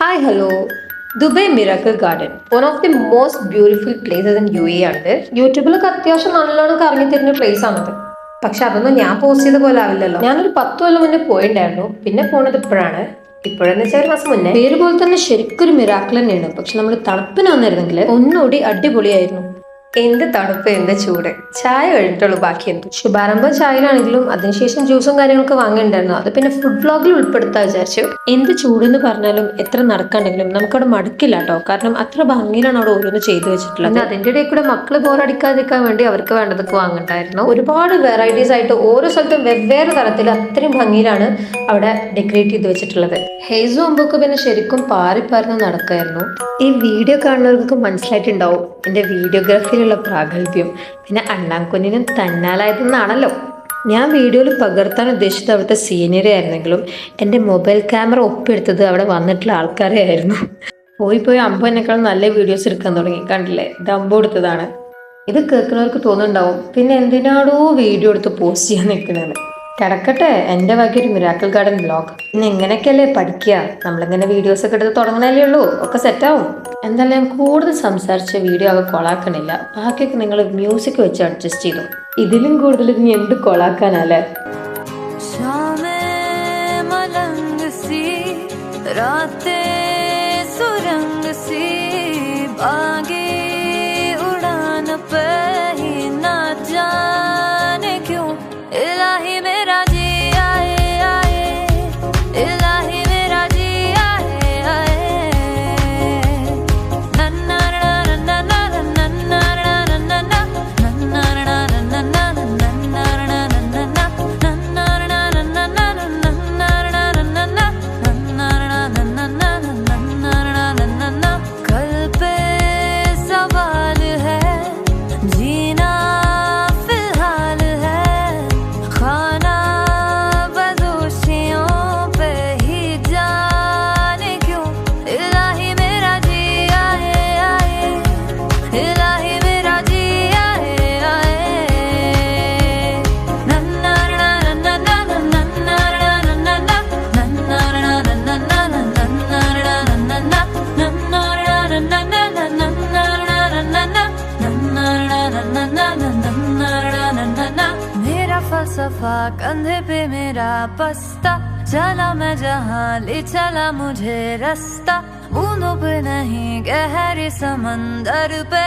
Hi hello. Dubai miracle garden one of the most beautiful places in U A ആണിത്. യൂട്യൂബിലൊക്കെ അത്യാവശ്യം നല്ലോണം കറങ്ങി തരുന്ന പ്ലേസ് ആണത്. പക്ഷെ അതൊന്നും ഞാൻ പോസ്റ്റ് ചെയ്ത പോലെ ആവില്ലല്ലോ. ഞാനൊരു 10 കൊല്ലം മുന്നേ പോയിണ്ടായിരുന്നു. പിന്നെ പോണത് ഇപ്പോഴാണ്. ഇപ്പോഴെന്ന് വെച്ചാൽ 1 മാസം മുന്നേ. പേര് പോലെ തന്നെ ശരിക്കൊരു മിറാക്കിൾ തന്നെയാണ്. പക്ഷെ നമ്മൾ തണുപ്പിന് വന്നിരുന്നെങ്കിൽ ഒന്നുകൂടി അടിപൊളിയായിരുന്നു. എന്ത് തണുപ്പ്, എന്ത് ചൂട്. ചായ കഴിഞ്ഞിട്ടുള്ളൂ ബാക്കി എന്ത്. ശുഭാരംഭം ചായയിലാണെങ്കിലും അതിനുശേഷം ജ്യൂസും കാര്യങ്ങളൊക്കെ വാങ്ങിയിട്ടുണ്ടായിരുന്നു. അത് പിന്നെ ഫുഡ് വ്ളോഗിൽ ഉൾപ്പെടുത്താൻ വിചാരിച്ചു. എന്ത് ചൂടെന്ന് പറഞ്ഞാലും എത്ര നടക്കണ്ടെങ്കിലും നമുക്കവിടെ മടുക്കില്ല കേട്ടോ. കാരണം അത്ര ഭംഗിയിലാണ് അവിടെ ഓരോന്ന് ചെയ്തു വെച്ചിട്ടുള്ളത്. അതിന്റെ ഇടയിൽ കൂടെ മക്കള് ബോറടിക്കാതിരിക്കാൻ വേണ്ടി അവർക്ക് വേണ്ടതൊക്കെ വാങ്ങിണ്ടായിരുന്നു. ഒരുപാട് വെറൈറ്റീസ് ആയിട്ട് ഓരോ സ്ഥലത്തും വെവ്വേറെ തരത്തിൽ അത്രയും ഭംഗിയിലാണ് അവിടെ ഡെക്കറേറ്റ് ചെയ്ത് വെച്ചിട്ടുള്ളത്. ഹേസു അമ്പൊക്കെ പിന്നെ ശരിക്കും പാറിപ്പാർന്ന് നടക്കായിരുന്നു. ഈ വീഡിയോ കാണുന്നവർക്ക് മനസ്സിലായിട്ടുണ്ടാവും എന്റെ വീഡിയോഗ്രാഫിയിലുള്ള പ്രാഗൽഭ്യം. പിന്നെ അണ്ണാൻകുഞ്ഞിനും തന്നാലായതെന്നാണല്ലോ. ഞാൻ വീഡിയോയിൽ പകർത്താൻ ഉദ്ദേശിച്ചത് അവിടുത്തെ സീനറി ആയിരുന്നെങ്കിലും എൻ്റെ മൊബൈൽ ക്യാമറ ഒപ്പിയെടുത്തത് അവിടെ വന്നിട്ടുള്ള ആൾക്കാരെ ആയിരുന്നു. പോയി അമ്പോ എന്നെക്കാളും നല്ല വീഡിയോസ് എടുക്കാൻ തുടങ്ങി. കണ്ടില്ലേ, ഇത് അമ്പോ എടുത്തതാണ്. ഇത് കേൾക്കുന്നവർക്ക് തോന്നുന്നുണ്ടാവും പിന്നെ എന്തിനാടോ വീഡിയോ എടുത്ത് പോസ്റ്റ് ചെയ്യാൻ നിൽക്കുന്നത്. കിടക്കട്ടെ, എൻ്റെ വകയൊരു മിറാക്കിൾ ഗാർഡൻ വ്ലോഗ്. ഇന്ന് എങ്ങനെയൊക്കെയല്ലേ പഠിക്കുക. നമ്മളിങ്ങനെ വീഡിയോസ് ഒക്കെ എടുത്ത് തുടങ്ങണല്ലേ ഉള്ളൂ. ഒക്കെ സെറ്റാവും. എന്തായാലും ഞാൻ കൂടുതൽ സംസാരിച്ച വീഡിയോ ഒക്കെ കൊളാക്കണില്ല. ബാക്കിയൊക്കെ നിങ്ങൾ മ്യൂസിക് വെച്ച് അഡ്ജസ്റ്റ് ചെയ്തു. ഇതിലും കൂടുതൽ ഇനി എന്ത് കൊളാക്കാനല്ലേ. फलसफा कंधे पे मेरा बस्ता, चला मैं जहाँ ले चला मुझे रास्ता, बूंदों पे नहीं गहरे समंदर पे।